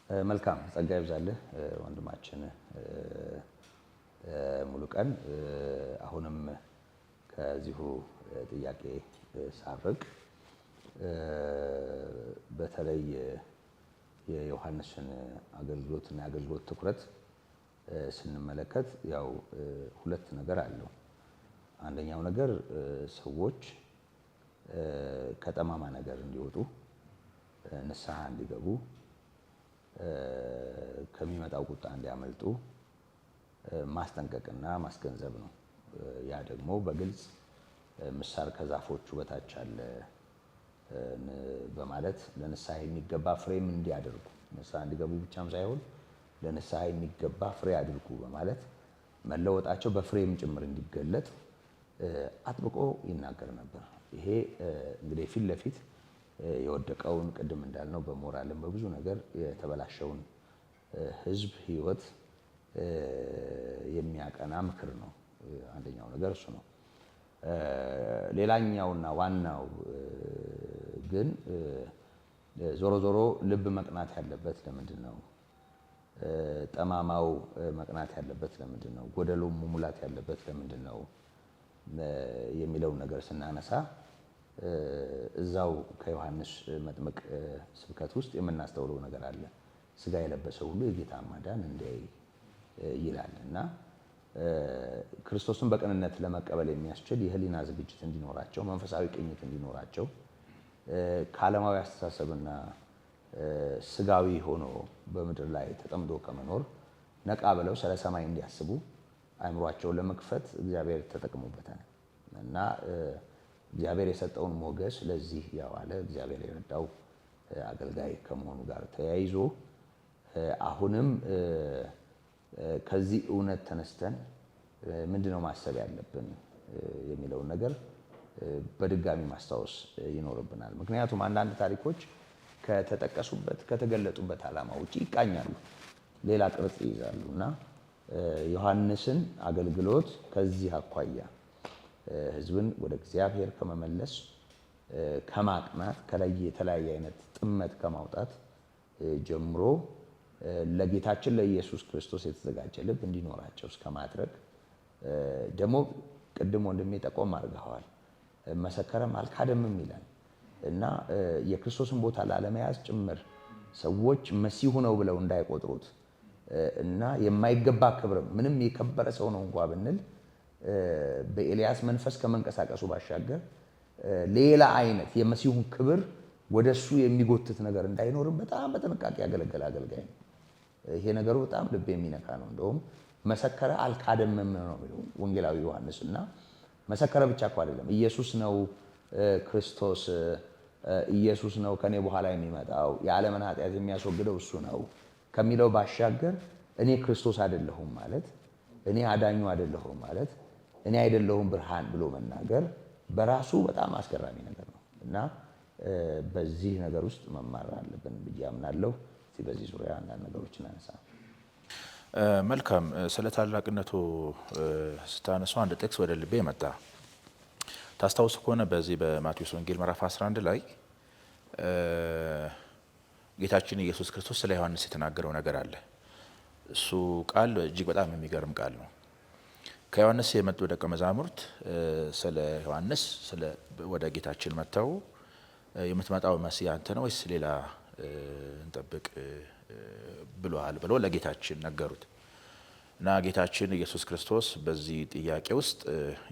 መልካም ጸጋ ይብዛልህ ወንድማችን ሙሉ ቀን አሁንም ከዚሁ ጥያቄ ሳርቅ በተለይ የዮሐንስን አገልግሎትና የአገልግሎት ትኩረት ስንመለከት ያው ሁለት ነገር አለው። አንደኛው ነገር ሰዎች ከጠማማ ነገር እንዲወጡ ንስሐ እንዲገቡ ከሚመጣው ቁጣ እንዲያመልጡ ማስጠንቀቅና ማስገንዘብ ነው። ያ ደግሞ በግልጽ ምሳር ከዛፎቹ በታች አለ በማለት ለንስሐ የሚገባ ፍሬም እንዲያደርጉ ንስሐ እንዲገቡ ብቻም ሳይሆን ለንስሐ የሚገባ ፍሬ አድርጉ በማለት መለወጣቸው በፍሬም ጭምር እንዲገለጥ አጥብቆ ይናገር ነበር። ይሄ እንግዲህ ፊት ለፊት የወደቀውን ቅድም እንዳልነው በሞራልም በብዙ ነገር የተበላሸውን ሕዝብ ሕይወት የሚያቀና ምክር ነው። አንደኛው ነገር እሱ ነው። ሌላኛውና ዋናው ግን ዞሮ ዞሮ ልብ መቅናት ያለበት ለምንድን ነው? ጠማማው መቅናት ያለበት ለምንድን ነው? ጎደሎም ሙላት ያለበት ለምንድን ነው የሚለውን ነገር ስናነሳ እዛው ከዮሐንስ መጥምቅ ስብከት ውስጥ የምናስተውለው ነገር አለ። ስጋ የለበሰ ሁሉ የጌታ ማዳን እንዲያይ ይላል እና ክርስቶስን በቅንነት ለመቀበል የሚያስችል የህሊና ዝግጅት እንዲኖራቸው፣ መንፈሳዊ ቅኝት እንዲኖራቸው፣ ከዓለማዊ አስተሳሰብና ስጋዊ ሆኖ በምድር ላይ ተጠምዶ ከመኖር ነቃ ብለው ስለ ሰማይ እንዲያስቡ አእምሯቸውን ለመክፈት እግዚአብሔር ተጠቅሞበታል እና እግዚአብሔር የሰጠውን ሞገስ ለዚህ ያዋለ እግዚአብሔር የረዳው አገልጋይ ከመሆኑ ጋር ተያይዞ አሁንም ከዚህ እውነት ተነስተን ምንድነው ማሰብ ያለብን የሚለውን ነገር በድጋሚ ማስታወስ ይኖርብናል። ምክንያቱም አንዳንድ ታሪኮች ከተጠቀሱበት ከተገለጡበት ዓላማ ውጪ ይቃኛሉ፣ ሌላ ቅርጽ ይይዛሉ እና ዮሐንስን አገልግሎት ከዚህ አኳያ ሕዝብን ወደ እግዚአብሔር ከመመለስ ከማቅናት የተለያየ አይነት ጥመት ከማውጣት ጀምሮ ለጌታችን ለኢየሱስ ክርስቶስ የተዘጋጀ ልብ እንዲኖራቸው እስከማድረግ ደግሞ ቅድም ወንድሜ ጠቆም አድርገዋል። መሰከረም አልካደምም ይላል እና የክርስቶስን ቦታ ላለመያዝ ጭምር ሰዎች መሲሁ ነው ብለው እንዳይቆጥሩት እና የማይገባ ክብር ምንም የከበረ ሰው ነው እንኳ ብንል በኤልያስ መንፈስ ከመንቀሳቀሱ ባሻገር ሌላ አይነት የመሲሁን ክብር ወደሱ የሚጎትት ነገር እንዳይኖርም በጣም በጥንቃቄ ያገለገለ አገልጋይ ነው። ይሄ ነገሩ በጣም ልብ የሚነካ ነው። እንደውም መሰከረ አልካደምም ነው የሚለው ወንጌላዊ ዮሐንስ እና መሰከረ ብቻ እኮ አይደለም፣ ኢየሱስ ነው ክርስቶስ፣ ኢየሱስ ነው ከኔ በኋላ የሚመጣው የዓለምን ኃጢአት የሚያስወግደው እሱ ነው ከሚለው ባሻገር እኔ ክርስቶስ አይደለሁም ማለት፣ እኔ አዳኙ አይደለሁም ማለት፣ እኔ አይደለሁም ብርሃን ብሎ መናገር በራሱ በጣም አስገራሚ ነገር ነው እና በዚህ ነገር ውስጥ መማር አለብን ብዬ አምናለሁ። በዚህ ዙሪያ አንዳንድ ነገሮች እናነሳ። መልካም። ስለ ታላቅነቱ ስታነሱ አንድ ጥቅስ ወደ ልቤ መጣ። ታስታውሱ ከሆነ በዚህ በማቴዎስ ወንጌል ምዕራፍ 11 ላይ ጌታችን ኢየሱስ ክርስቶስ ስለ ዮሐንስ የተናገረው ነገር አለ። እሱ ቃል እጅግ በጣም የሚገርም ቃል ነው። ከዮሐንስ የመጡ ደቀ መዛሙርት ስለ ዮሐንስ ወደ ጌታችን መጥተው የምትመጣው መሲህ አንተ ነው ወይስ ሌላ እንጠብቅ ብለዋል ብለው ለጌታችን ነገሩት እና ጌታችን ኢየሱስ ክርስቶስ በዚህ ጥያቄ ውስጥ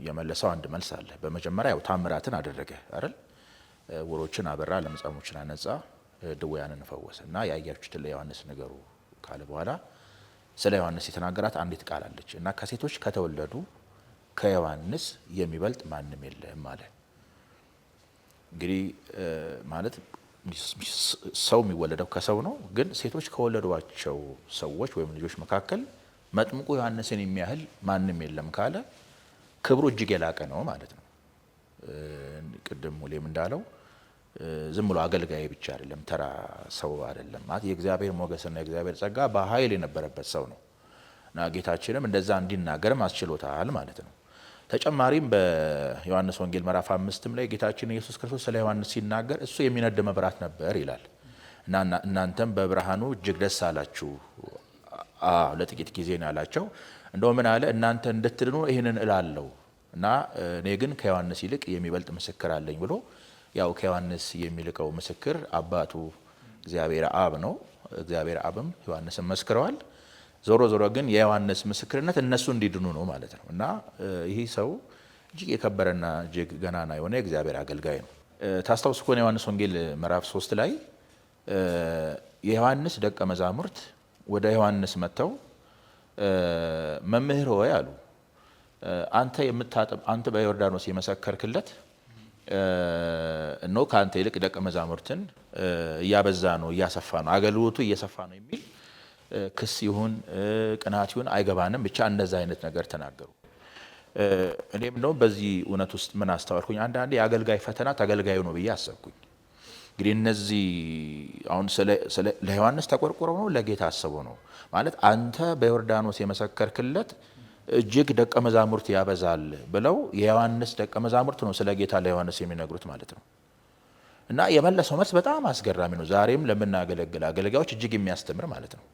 የመለሰው አንድ መልስ አለ። በመጀመሪያ ያው ታምራትን አደረገ አይደል? ዕውሮችን አበራ፣ ለምጻሞችን አነጻ፣ ድውያንን ፈወሰ እና ያያችሁትን ለዮሐንስ ንገሩ ካለ በኋላ ስለ ዮሐንስ የተናገራት አንዲት ቃል አለች እና ከሴቶች ከተወለዱ ከዮሐንስ የሚበልጥ ማንም የለም አለ። እንግዲህ ማለት ሰው የሚወለደው ከሰው ነው፣ ግን ሴቶች ከወለዷቸው ሰዎች ወይም ልጆች መካከል መጥምቁ ዮሐንስን የሚያህል ማንም የለም ካለ ክብሩ እጅግ የላቀ ነው ማለት ነው። ቅድም ሙሌም እንዳለው ዝም ብሎ አገልጋይ ብቻ አይደለም፣ ተራ ሰው አይደለም ማለት የእግዚአብሔር ሞገስና የእግዚአብሔር ጸጋ በኃይል የነበረበት ሰው ነው እና ጌታችንም እንደዛ እንዲናገርም አስችሎታል ማለት ነው። ተጨማሪም በዮሐንስ ወንጌል ምዕራፍ 5 ላይ ጌታችን ኢየሱስ ክርስቶስ ስለ ዮሐንስ ሲናገር እሱ የሚነድ መብራት ነበር ይላል እና እናንተም በብርሃኑ እጅግ ደስ አላችሁ። ለጥቂት ጊዜ ነው ያላቸው። እንደው ምን አለ? እናንተ እንድትድኑ ይህንን እላለሁ እና እኔ ግን ከዮሐንስ ይልቅ የሚበልጥ ምስክር አለኝ ብሎ ያው ከዮሐንስ የሚልቀው ምስክር አባቱ እግዚአብሔር አብ ነው። እግዚአብሔር አብም ዮሐንስን መስክረዋል። ዞሮ ዞሮ ግን የዮሐንስ ምስክርነት እነሱ እንዲድኑ ነው ማለት ነው። እና ይህ ሰው እጅግ የከበረና እጅግ ገናና የሆነ የእግዚአብሔር አገልጋይ ነው። ታስታውሱ ከሆነ ዮሐንስ ወንጌል ምዕራፍ 3 ላይ የዮሐንስ ደቀ መዛሙርት ወደ ዮሐንስ መጥተው መምህር ሆይ አሉ፣ አንተ በዮርዳኖስ የመሰከርክለት እነሆ ከአንተ ይልቅ ደቀ መዛሙርትን እያበዛ ነው፣ እያሰፋ ነው፣ አገልግሎቱ እየሰፋ ነው የሚል ክስ ይሁን ቅናት ይሁን አይገባንም፣ ብቻ እንደዛ አይነት ነገር ተናገሩ። እኔም ነው በዚህ እውነት ውስጥ ምን አስተዋልኩኝ? አንዳንዴ የአገልጋይ ፈተና ተገልጋዩ ነው ብዬ አሰብኩኝ። እንግዲህ እነዚህ አሁን ለዮሐንስ ተቆርቆረው ነው ለጌታ አስበው ነው ማለት አንተ በዮርዳኖስ የመሰከርክለት እጅግ ደቀ መዛሙርት ያበዛል ብለው የዮሐንስ ደቀ መዛሙርት ነው ስለ ጌታ ለዮሐንስ የሚነግሩት ማለት ነው። እና የመለሰው መልስ በጣም አስገራሚ ነው። ዛሬም ለምናገለግል አገልጋዮች እጅግ የሚያስተምር ማለት ነው።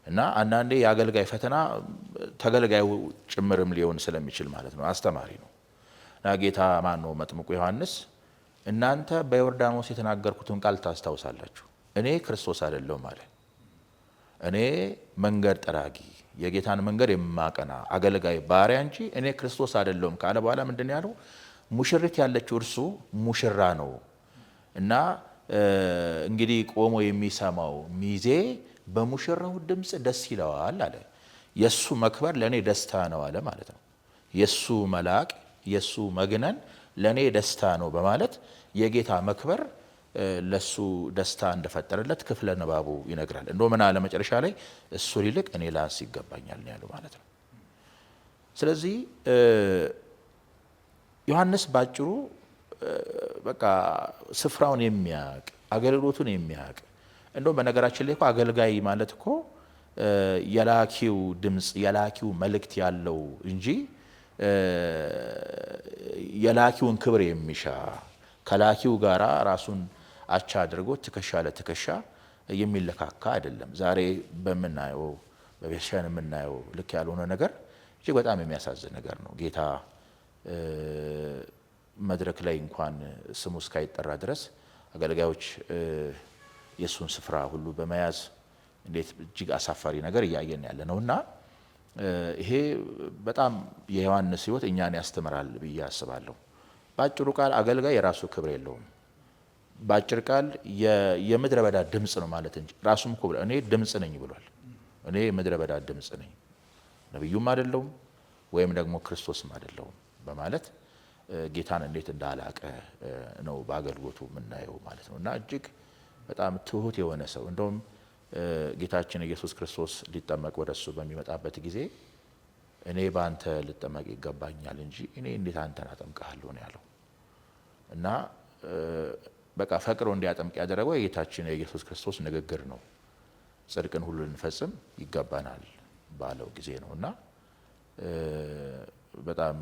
እና አንዳንዴ የአገልጋይ ፈተና ተገልጋዩ ጭምርም ሊሆን ስለሚችል ማለት ነው አስተማሪ ነው። እና ጌታ ማን ነው? መጥምቁ ዮሐንስ እናንተ በዮርዳኖስ የተናገርኩትን ቃል ታስታውሳላችሁ። እኔ ክርስቶስ አይደለሁም አለ። እኔ መንገድ ጠራጊ፣ የጌታን መንገድ የማቀና አገልጋይ ባሪያ እንጂ እኔ ክርስቶስ አይደለሁም ካለ በኋላ ምንድን ያለው? ሙሽሪት ያለችው እርሱ ሙሽራ ነው እና እንግዲህ ቆሞ የሚሰማው ሚዜ በሙሽራው ድምፅ ደስ ይለዋል አለ። የሱ መክበር ለኔ ደስታ ነው አለ ማለት ነው። የሱ መላቅ የሱ መግነን ለኔ ደስታ ነው በማለት የጌታ መክበር ለሱ ደስታ እንደፈጠረለት ክፍለ ንባቡ ይነግራል። እንደው ምን አለ መጨረሻ ላይ እሱ ሊልቅ እኔ ላንስ ይገባኛል ነው ያለው ማለት ነው። ስለዚህ ዮሐንስ ባጭሩ በቃ ስፍራውን የሚያውቅ አገልግሎቱን የሚያውቅ እንደው በነገራችን ላይ እኮ አገልጋይ ማለት እኮ የላኪው ድምፅ የላኪው መልእክት ያለው እንጂ የላኪውን ክብር የሚሻ ከላኪው ጋራ ራሱን አቻ አድርጎ ትከሻ ለትከሻ የሚለካካ አይደለም። ዛሬ በምናየው በቤተክርስቲያን የምናየው ልክ ያልሆነ ነገር እጅግ በጣም የሚያሳዝን ነገር ነው። ጌታ መድረክ ላይ እንኳን ስሙ እስካይጠራ ድረስ አገልጋዮች የሱን ስፍራ ሁሉ በመያዝ እንዴት እጅግ አሳፋሪ ነገር እያየን ያለ ነውና ይሄ በጣም የዮሐንስ ሕይወት እኛን ያስተምራል ብዬ አስባለሁ። ባጭሩ ቃል አገልጋይ የራሱ ክብር የለውም። ባጭር ቃል የምድረ በዳ ድምፅ ነው ማለት እንጂ ራሱም እኮ እኔ ድምፅ ነኝ ብሏል። እኔ የምድረ በዳ ድምፅ ነኝ፣ ነብዩም አይደለሁም ወይም ደግሞ ክርስቶስም አይደለሁም በማለት ጌታን እንዴት እንዳላቀ ነው በአገልግሎቱ የምናየው ማለት ነው። እና እጅግ በጣም ትሁት የሆነ ሰው እንደውም ጌታችን ኢየሱስ ክርስቶስ ሊጠመቅ ወደሱ በሚመጣበት ጊዜ እኔ በአንተ ልጠመቅ ይገባኛል እንጂ እኔ እንዴት አንተን አጠምቅሃለሁ ነው ያለው። እና በቃ ፈቅሮ እንዲያጠምቅ ያደረገው የጌታችን የኢየሱስ ክርስቶስ ንግግር ነው። ጽድቅን ሁሉ ልንፈጽም ይገባናል ባለው ጊዜ ነው። እና በጣም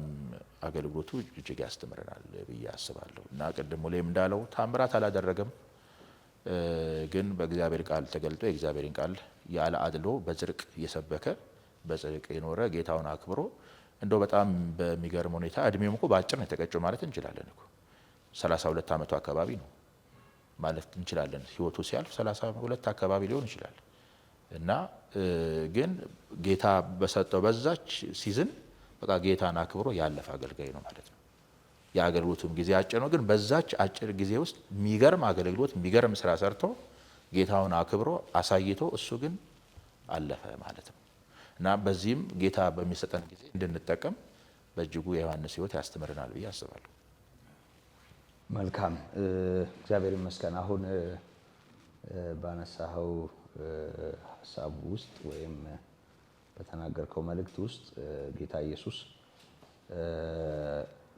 አገልግሎቱ እጅግ ያስተምረናል ብዬ አስባለሁ። እና ቅድም ላይም እንዳለው ታምራት አላደረገም፣ ግን በእግዚአብሔር ቃል ተገልጦ የእግዚአብሔርን ቃል ያለ አድሎ በጽድቅ እየሰበከ በጽድቅ የኖረ ጌታውን አክብሮ እንደው በጣም በሚገርም ሁኔታ እድሜውም እኮ በአጭር ነው የተቀጨው ማለት እንችላለን እኮ 32 ዓመቱ አካባቢ ነው ማለት እንችላለን። ህይወቱ ሲያልፍ 32 አካባቢ ሊሆን ይችላል። እና ግን ጌታ በሰጠው በዛች ሲዝን በቃ ጌታን አክብሮ ያለፈ አገልጋይ ነው ማለት ነው። የአገልግሎቱም ጊዜ አጭር ነው፣ ግን በዛች አጭር ጊዜ ውስጥ የሚገርም አገልግሎት የሚገርም ስራ ሰርቶ ጌታውን አክብሮ አሳይቶ እሱ ግን አለፈ ማለት ነው። እና በዚህም ጌታ በሚሰጠን ጊዜ እንድንጠቀም በእጅጉ የዮሐንስ ሕይወት ያስተምረናል ብዬ አስባለሁ። መልካም፣ እግዚአብሔር ይመስገን። አሁን ባነሳኸው ሀሳብ ውስጥ ወይም በተናገርከው መልእክት ውስጥ ጌታ ኢየሱስ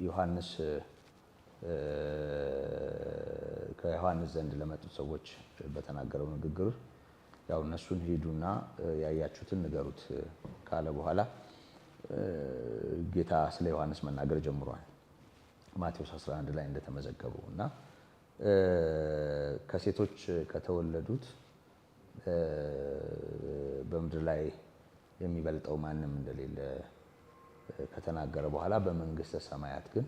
ዮሐንስ ከዮሐንስ ዘንድ ለመጡት ሰዎች በተናገረው ንግግር ያው እነሱን ሂዱና ያያችሁትን ንገሩት ካለ በኋላ ጌታ ስለ ዮሐንስ መናገር ጀምሯል። ማቴዎስ 11 ላይ እንደተመዘገበው እና ከሴቶች ከተወለዱት በምድር ላይ የሚበልጠው ማንም እንደሌለ ከተናገረ በኋላ በመንግስተ ሰማያት ግን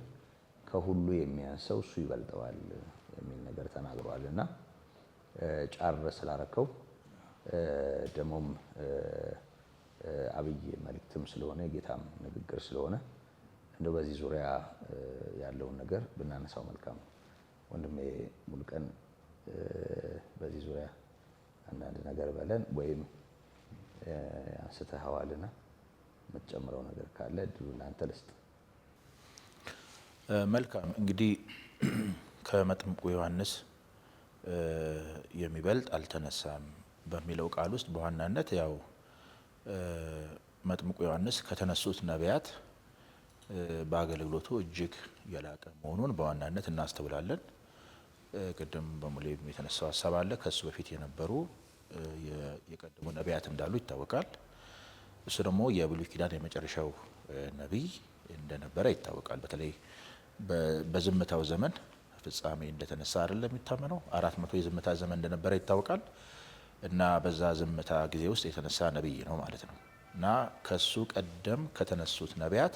ከሁሉ የሚያንሰው እሱ ይበልጠዋል የሚል ነገር ተናግሯል። እና ጫር ስላረከው ደግሞም አብይ መልእክትም ስለሆነ የጌታም ንግግር ስለሆነ እንደው በዚህ ዙሪያ ያለውን ነገር ብናነሳው መልካም ነው። ወንድሜ ሙሉቀን በዚህ ዙሪያ አንዳንድ ነገር በለን ወይም አንስተኸዋልና የምትጨምረው ነገር ካለ እድሉ ለአንተ ልስጥ። መልካም እንግዲህ ከመጥምቁ ዮሐንስ የሚበልጥ አልተነሳም በሚለው ቃል ውስጥ በዋናነት ያው መጥምቁ ዮሐንስ ከተነሱት ነቢያት በአገልግሎቱ እጅግ የላቀ መሆኑን በዋናነት እናስተውላለን። ቅድም በሙሌ የተነሳው ሀሳብ አለ። ከሱ በፊት የነበሩ የቀደሙ ነቢያት እንዳሉ ይታወቃል። እሱ ደግሞ የብሉይ ኪዳን የመጨረሻው ነቢይ እንደነበረ ይታወቃል። በተለይ በዝምታው ዘመን ፍጻሜ እንደተነሳ አይደለም የሚታመነው 400 የዝምታ ዘመን እንደነበረ ይታወቃል። እና በዛ ዝምታ ጊዜ ውስጥ የተነሳ ነቢይ ነው ማለት ነው። እና ከሱ ቀደም ከተነሱት ነቢያት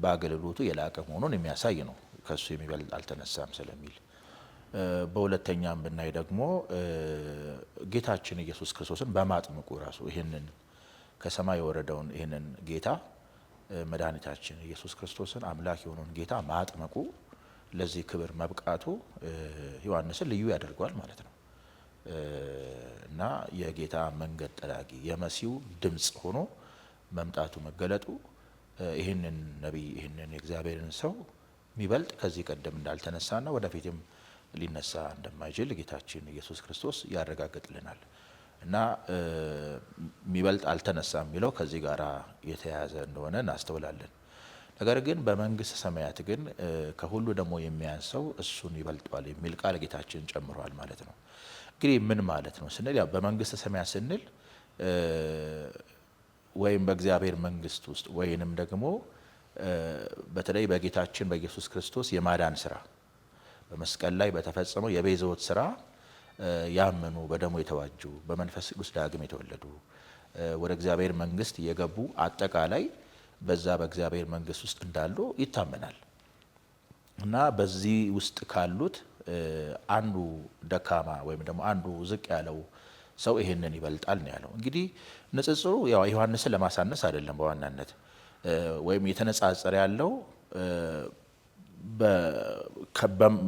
በአገልግሎቱ የላቀ መሆኑን የሚያሳይ ነው። ከሱ የሚበልጥ አልተነሳም ስለሚል በሁለተኛም ብናይ ደግሞ ጌታችን ኢየሱስ ክርስቶስን በማጥምቁ ራሱ ይህንን ከሰማይ የወረደውን ይህንን ጌታ መድኃኒታችን ኢየሱስ ክርስቶስን አምላክ የሆነውን ጌታ ማጥመቁ ለዚህ ክብር መብቃቱ ዮሐንስን ልዩ ያደርገዋል ማለት ነው። እና የጌታ መንገድ ጠራጊ የመሲሁ ድምፅ ሆኖ መምጣቱ መገለጡ ይህንን ነቢይ ይህንን የእግዚአብሔርን ሰው የሚበልጥ ከዚህ ቀደም እንዳልተነሳና ወደፊትም ሊነሳ እንደማይችል ጌታችን ኢየሱስ ክርስቶስ ያረጋግጥልናል። እና የሚበልጥ አልተነሳም የሚለው ከዚህ ጋር የተያያዘ እንደሆነ እናስተውላለን። ነገር ግን በመንግስተ ሰማያት ግን ከሁሉ ደግሞ የሚያንሰው እሱን ይበልጧል የሚል ቃል ጌታችን ጨምሯል ማለት ነው። እንግዲህ ምን ማለት ነው ስንል ያው በመንግስተ ሰማያት ስንል ወይም በእግዚአብሔር መንግስት ውስጥ ወይንም ደግሞ በተለይ በጌታችን በኢየሱስ ክርስቶስ የማዳን ስራ በመስቀል ላይ በተፈጸመው የቤዛዎት ስራ ያመኑ በደሙ የተዋጁ በመንፈስ ቅዱስ ዳግም የተወለዱ ወደ እግዚአብሔር መንግስት የገቡ አጠቃላይ በዛ በእግዚአብሔር መንግስት ውስጥ እንዳሉ ይታመናል። እና በዚህ ውስጥ ካሉት አንዱ ደካማ ወይም ደግሞ አንዱ ዝቅ ያለው ሰው ይሄንን ይበልጣል ነው ያለው። እንግዲህ ንጽጽሩ ያው ዮሐንስን ለማሳነስ አይደለም በዋናነት ወይም የተነጻጸረ ያለው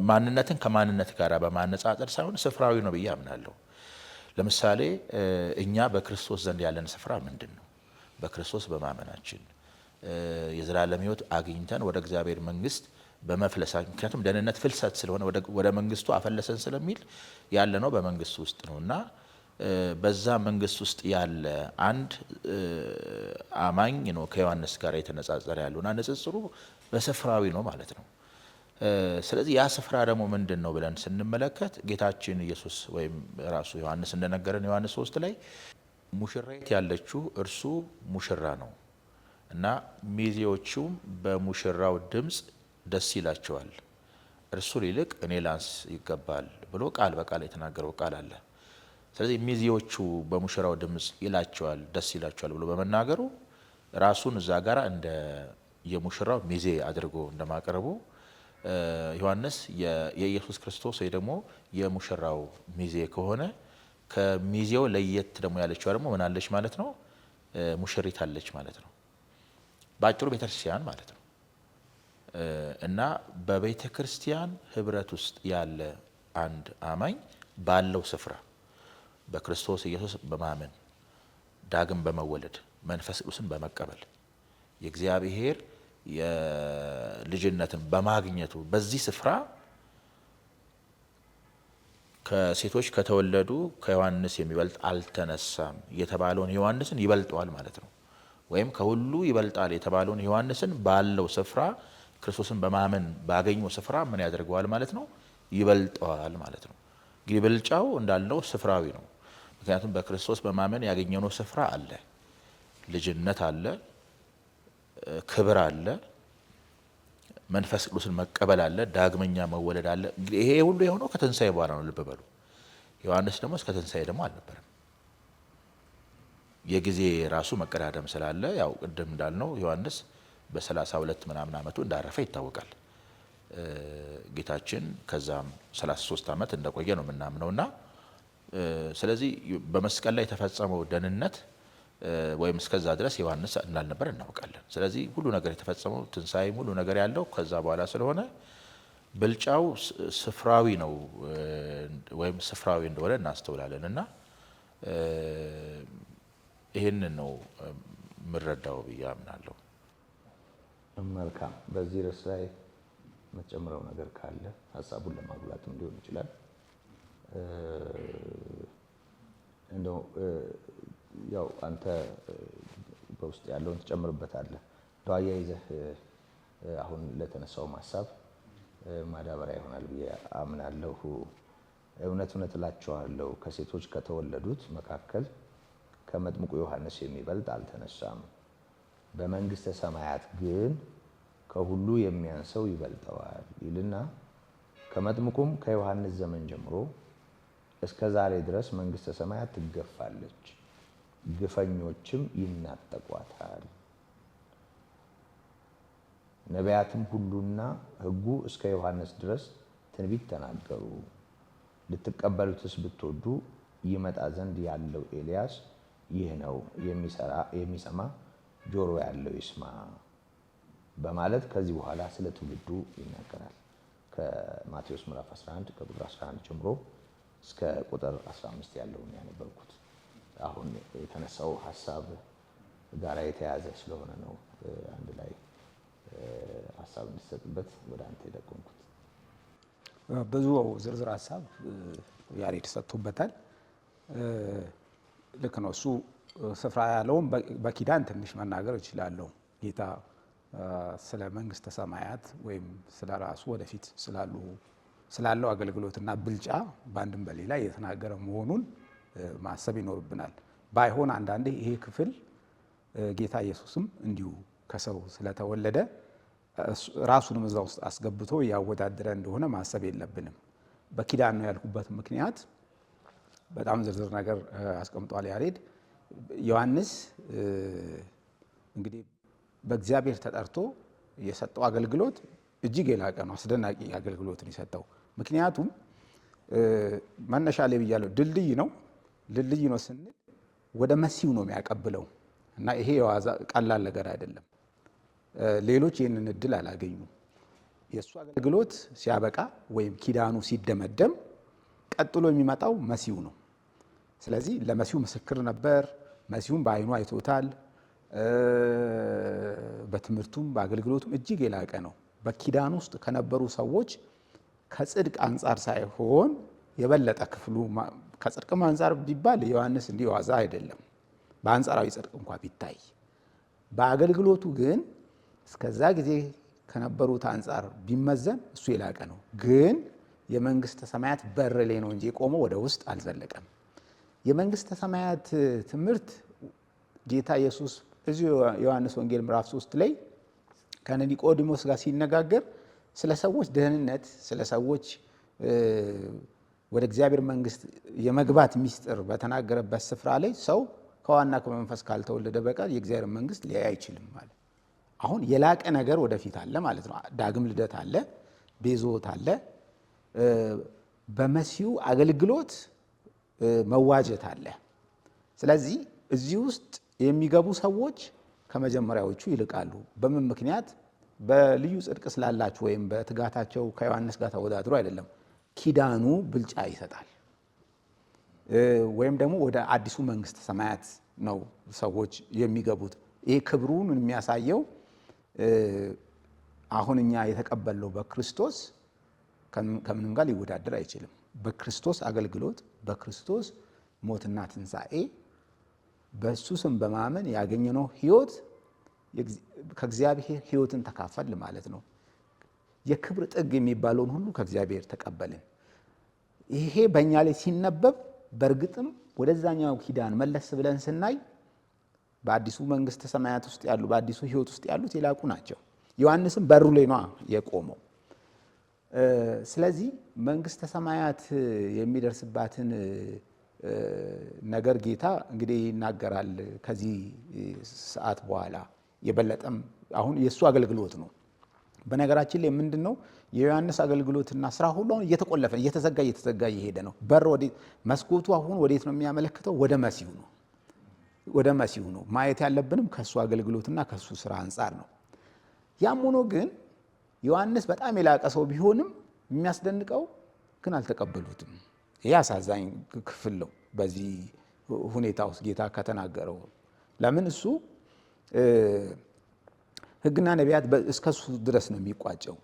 ማንነትን ከማንነት ጋር በማነጻጸር ሳይሆን ስፍራዊ ነው ብዬ አምናለሁ። ለምሳሌ እኛ በክርስቶስ ዘንድ ያለን ስፍራ ምንድን ነው? በክርስቶስ በማመናችን የዘላለም ሕይወት አግኝተን ወደ እግዚአብሔር መንግስት በመፍለሳችን ምክንያቱም ደህንነት ፍልሰት ስለሆነ ወደ መንግስቱ አፈለሰን ስለሚል ያለ ነው በመንግስቱ ውስጥ ነው። እና በዛ መንግስት ውስጥ ያለ አንድ አማኝ ነው ከዮሐንስ ጋር የተነጻጸረ ያለውና ንጽጽሩ በስፍራዊ ነው ማለት ነው። ስለዚህ ያ ስፍራ ደግሞ ምንድን ነው ብለን ስንመለከት ጌታችን ኢየሱስ ወይም ራሱ ዮሐንስ እንደነገረን ዮሐንስ 3 ላይ ሙሽራይት ያለችው እርሱ ሙሽራ ነው እና ሚዜዎቹም በሙሽራው ድምፅ ደስ ይላቸዋል፣ እርሱ ሊልቅ እኔ ላንስ ይገባል ብሎ ቃል በቃል የተናገረው ቃል አለ። ስለዚህ ሚዜዎቹ በሙሽራው ድምፅ ይላቸዋል፣ ደስ ይላቸዋል ብሎ በመናገሩ ራሱን እዛ ጋር እንደ የሙሽራው ሚዜ አድርጎ እንደማቀረቡ ዮሐንስ የኢየሱስ ክርስቶስ ወይ ደግሞ የሙሽራው ሚዜ ከሆነ ከሚዜው ለየት ደግሞ ያለችው ደግሞ ምን አለች ማለት ነው? ሙሽሪት አለች ማለት ነው። በአጭሩ ቤተክርስቲያን ማለት ነው። እና በቤተ ክርስቲያን ህብረት ውስጥ ያለ አንድ አማኝ ባለው ስፍራ በክርስቶስ ኢየሱስ በማመን ዳግም በመወለድ መንፈስ ቅዱስን በመቀበል የእግዚአብሔር የልጅነትን በማግኘቱ በዚህ ስፍራ ከሴቶች ከተወለዱ ከዮሐንስ የሚበልጥ አልተነሳም የተባለውን ዮሐንስን ይበልጠዋል ማለት ነው። ወይም ከሁሉ ይበልጣል የተባለውን ዮሐንስን ባለው ስፍራ ክርስቶስን በማመን ባገኘው ስፍራ ምን ያደርገዋል ማለት ነው? ይበልጠዋል ማለት ነው። እንግዲህ ብልጫው እንዳለው ስፍራዊ ነው። ምክንያቱም በክርስቶስ በማመን ያገኘነው ስፍራ አለ፣ ልጅነት አለ፣ ክብር አለ፣ መንፈስ ቅዱስን መቀበል አለ፣ ዳግመኛ መወለድ አለ። እንግዲህ ይሄ ሁሉ የሆነው ከትንሣኤ በኋላ ነው። ልብ በሉ። ዮሐንስ ደግሞ እስከ ትንሣኤ ደግሞ አልነበረም። የጊዜ ራሱ መቀዳደም ስላለ ያው ቅድም እንዳልነው ዮሐንስ በ32 ምናምን ዓመቱ እንዳረፈ ይታወቃል። ጌታችን ከዛም 33 ዓመት እንደቆየ ነው የምናምነውና ስለዚህ በመስቀል ላይ የተፈጸመው ደህንነት ወይም እስከዛ ድረስ ዮሐንስ እንዳልነበር እናውቃለን። ስለዚህ ሁሉ ነገር የተፈጸመው ትንሣኤ ሁሉ ነገር ያለው ከዛ በኋላ ስለሆነ ብልጫው ስፍራዊ ነው ወይም ስፍራዊ እንደሆነ እናስተውላለን እና ይህንን ነው የምረዳው ብዬ አምናለሁ። መልካም። በዚህ ርዕስ ላይ የምትጨምረው ነገር ካለ ሀሳቡን ለማጉላትም ሊሆን ይችላል። እንደው ያው አንተ በውስጥ ያለውን ትጨምርበታለህ። እንደው አያይዘህ አሁን ለተነሳውም ሀሳብ ማዳበሪያ ይሆናል ብዬ አምናለሁ። እውነት እውነት እላችኋለሁ ከሴቶች ከተወለዱት መካከል ከመጥምቁ ዮሐንስ የሚበልጥ አልተነሳም። በመንግስተ ሰማያት ግን ከሁሉ የሚያንሰው ይበልጠዋል ይልና ከመጥምቁም ከዮሐንስ ዘመን ጀምሮ እስከ ዛሬ ድረስ መንግስተ ሰማያት ትገፋለች፣ ግፈኞችም ይናጠቋታል። ነቢያትም ሁሉና ሕጉ እስከ ዮሐንስ ድረስ ትንቢት ተናገሩ። ልትቀበሉትስ ብትወዱ ይመጣ ዘንድ ያለው ኤልያስ ይህ ነው፣ የሚሰማ ጆሮ ያለው ይስማ በማለት ከዚህ በኋላ ስለ ትውልዱ ይናገራል። ከማቴዎስ ምዕራፍ 11 ከቁጥር 11 ጀምሮ እስከ ቁጥር 15 ያለውን ያነበብኩት አሁን የተነሳው ሀሳብ ጋራ የተያዘ ስለሆነ ነው አንድ ላይ ሀሳብ እንዲሰጥበት ወደ አንተ የጠቆምኩት። ብዙ ዝርዝር ሀሳብ ያሬድ ሰጥቶበታል። ልክ ነው። እሱ ስፍራ ያለውን በኪዳን ትንሽ መናገር እችላለሁ። ጌታ ስለ መንግስተ ሰማያት ወይም ስለ ራሱ ወደፊት ስላለው አገልግሎትና ብልጫ በአንድም በሌላ የተናገረ መሆኑን ማሰብ ይኖርብናል። ባይሆን አንዳንዴ ይሄ ክፍል ጌታ ኢየሱስም እንዲሁ ከሰው ስለተወለደ ራሱንም እዛ ውስጥ አስገብቶ ያወዳደረ እንደሆነ ማሰብ የለብንም። በኪዳን ነው ያልኩበት ምክንያት በጣም ዝርዝር ነገር አስቀምጧል ያሬድ። ዮሐንስ እንግዲህ በእግዚአብሔር ተጠርቶ የሰጠው አገልግሎት እጅግ የላቀ ነው። አስደናቂ አገልግሎትን የሰጠው ምክንያቱም መነሻ ላይ ብያለሁ፣ ድልድይ ነው። ድልድይ ነው ስንል ወደ መሲሁ ነው የሚያቀብለው እና ይሄ የዋዛ ቀላል ነገር አይደለም። ሌሎች ይህንን እድል አላገኙም። የእሱ አገልግሎት ሲያበቃ ወይም ኪዳኑ ሲደመደም ቀጥሎ የሚመጣው መሲሁ ነው። ስለዚህ ለመሲሁ ምስክር ነበር። መሲሁም በዓይኑ አይቶታል። በትምህርቱም በአገልግሎቱም እጅግ የላቀ ነው። በኪዳን ውስጥ ከነበሩ ሰዎች ከጽድቅ አንጻር ሳይሆን የበለጠ ክፍሉ ከጽድቅም አንጻር ቢባል ዮሐንስ እንዲህ ዋዛ አይደለም። በአንጻራዊ ጽድቅ እንኳ ቢታይ በአገልግሎቱ ግን እስከዛ ጊዜ ከነበሩት አንጻር ቢመዘን እሱ የላቀ ነው። ግን የመንግስተ ሰማያት በር ላይ ነው እንጂ የቆመው ወደ ውስጥ አልዘለቀም። የመንግስተ ሰማያት ትምህርት ጌታ ኢየሱስ እዚሁ ዮሐንስ ወንጌል ምዕራፍ 3 ላይ ከኒቆዲሞስ ጋር ሲነጋገር ስለ ሰዎች ደህንነት፣ ስለ ሰዎች ወደ እግዚአብሔር መንግስት የመግባት ሚስጥር በተናገረበት ስፍራ ላይ ሰው ከዋና ከመንፈስ ካልተወለደ በቀር የእግዚአብሔር መንግስት ሊያይ አይችልም ማለት። አሁን የላቀ ነገር ወደፊት አለ ማለት ነው። ዳግም ልደት አለ፣ ቤዞት አለ፣ በመሲሁ አገልግሎት መዋጀት አለ። ስለዚህ እዚህ ውስጥ የሚገቡ ሰዎች ከመጀመሪያዎቹ ይልቃሉ። በምን ምክንያት? በልዩ ጽድቅ ስላላቸው ወይም በትጋታቸው ከዮሐንስ ጋር ተወዳድሮ አይደለም። ኪዳኑ ብልጫ ይሰጣል። ወይም ደግሞ ወደ አዲሱ መንግስተ ሰማያት ነው ሰዎች የሚገቡት። ይሄ ክብሩን የሚያሳየው አሁን እኛ የተቀበልነው በክርስቶስ ከምንም ጋር ሊወዳደር አይችልም። በክርስቶስ አገልግሎት፣ በክርስቶስ ሞትና ትንሣኤ፣ በእሱ ስም በማመን ያገኘነው ህይወት ከእግዚአብሔር ህይወትን ተካፈል ማለት ነው። የክብር ጥግ የሚባለውን ሁሉ ከእግዚአብሔር ተቀበልን። ይሄ በእኛ ላይ ሲነበብ በእርግጥም ወደዛኛው ኪዳን መለስ ብለን ስናይ በአዲሱ መንግስተ ሰማያት ውስጥ ያሉ በአዲሱ ህይወት ውስጥ ያሉት የላቁ ናቸው። ዮሐንስም በሩ ላይ ነው የቆመው። ስለዚህ መንግስተ ሰማያት የሚደርስባትን ነገር ጌታ እንግዲህ ይናገራል ከዚህ ሰዓት በኋላ የበለጠም አሁን የእሱ አገልግሎት ነው። በነገራችን ላይ ምንድን ነው የዮሐንስ አገልግሎትና ስራ ሁሉ አሁን እየተቆለፈ እየተዘጋ እየሄደ ነው። በር ወዴት መስኮቱ አሁን ወዴት ነው የሚያመለክተው? ወደ መሲሁ ነው። ወደ መሲሁ ነው ማየት ያለብንም ከሱ አገልግሎትና ከሱ ስራ አንጻር ነው። ያም ሆኖ ግን ዮሐንስ በጣም የላቀ ሰው ቢሆንም የሚያስደንቀው ግን አልተቀበሉትም። ይህ አሳዛኝ ክፍል ነው በዚህ ሁኔታ ውስጥ ጌታ ከተናገረው። ለምን እሱ ሕግና ነቢያት እስከሱ ድረስ ነው የሚቋጨው።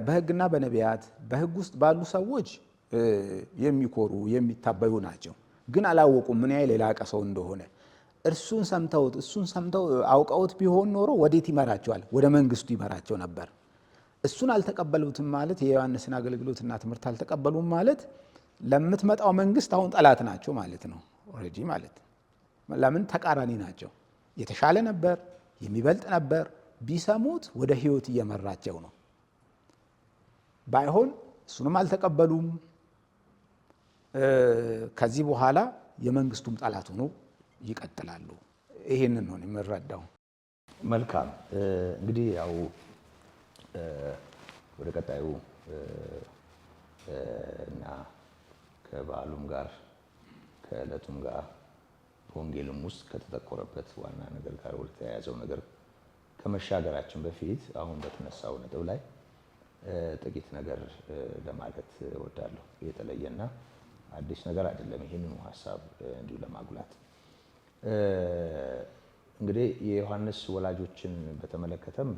በሕግና በነቢያት በሕግ ውስጥ ባሉ ሰዎች የሚኮሩ የሚታበዩ ናቸው። ግን አላወቁም ምን ያህል የላቀ ሰው እንደሆነ። እሱን ሰምተው አውቀውት ቢሆን ኖሮ ወዴት ይመራቸዋል? ወደ መንግስቱ ይመራቸው ነበር። እሱን አልተቀበሉትም ማለት የዮሐንስን አገልግሎትና ትምህርት አልተቀበሉም ማለት ለምትመጣው መንግስት አሁን ጠላት ናቸው ማለት ነው። ኦልሬዲ ማለት ለምን ተቃራኒ ናቸው። የተሻለ ነበር፣ የሚበልጥ ነበር። ቢሰሙት ወደ ህይወት እየመራቸው ነው። ባይሆን እሱንም አልተቀበሉም። ከዚህ በኋላ የመንግስቱም ጠላት ሆነው ይቀጥላሉ። ይሄንን ነው የምንረዳው። መልካም እንግዲህ ያው ወደ ቀጣዩ እና ከበዓሉም ጋር ከዕለቱም ጋር በወንጌልም ውስጥ ከተጠቆረበት ዋና ነገር ጋር ወደ ተያያዘው ነገር ከመሻገራችን በፊት አሁን በተነሳው ነጥብ ላይ ጥቂት ነገር ለማለት እወዳለሁ። የተለየና አዲስ ነገር አይደለም። ይህንኑ ሀሳብ እንዲሁ ለማጉላት እንግዲህ የዮሐንስ ወላጆችን በተመለከተም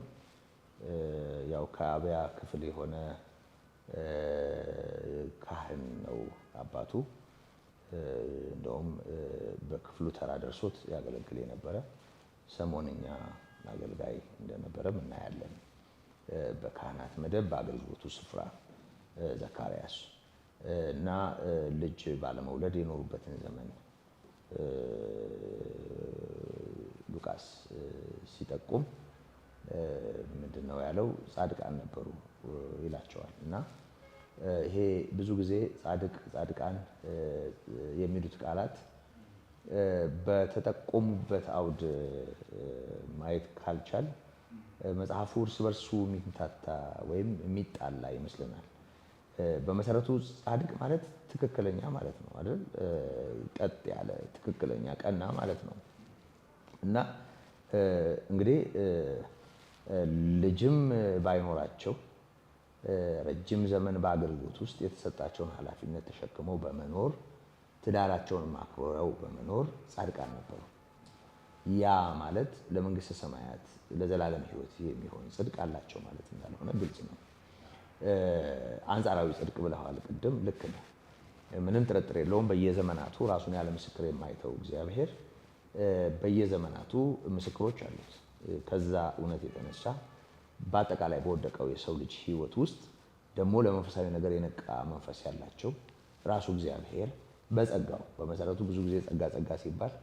ያው ከአብያ ክፍል የሆነ ካህን ነው አባቱ። እንደውም በክፍሉ ተራ ደርሶት ያገለግል የነበረ ሰሞንኛ አገልጋይ እንደነበረም እናያለን። በካህናት መደብ በአገልግሎቱ ስፍራ ዘካርያስ እና ልጅ ባለመውለድ የኖሩበትን ዘመን ሉቃስ ሲጠቁም ምንድነው ያለው? ጻድቃን ነበሩ ይላቸዋል። እና ይሄ ብዙ ጊዜ ጻድቃን የሚሉት ቃላት በተጠቆሙበት አውድ ማየት ካልቻል መጽሐፉ እርስ በርሱ የሚምታታ ወይም የሚጣላ ይመስለናል። በመሰረቱ ጻድቅ ማለት ትክክለኛ ማለት ነው አይደል? ቀጥ ያለ ትክክለኛ ቀና ማለት ነው። እና እንግዲህ ልጅም ባይኖራቸው ረጅም ዘመን በአገልግሎት ውስጥ የተሰጣቸውን ኃላፊነት ተሸክመው በመኖር ትዳራቸውን አክብረው በመኖር ጻድቃን ነበሩ። ያ ማለት ለመንግስተ ሰማያት ለዘላለም ሕይወት የሚሆን ጽድቅ አላቸው ማለት እንዳልሆነ ግልጽ ነው። አንጻራዊ ጽድቅ ብለዋል ቅድም። ልክ ነው፣ ምንም ጥርጥር የለውም። በየዘመናቱ ራሱን ያለ ምስክር የማይተው እግዚአብሔር በየዘመናቱ ምስክሮች አሉት። ከዛ እውነት የተነሳ በአጠቃላይ በወደቀው የሰው ልጅ ሕይወት ውስጥ ደግሞ ለመንፈሳዊ ነገር የነቃ መንፈስ ያላቸው ራሱ እግዚአብሔር በጸጋው በመሰረቱ ብዙ ጊዜ ጸጋ ሲባል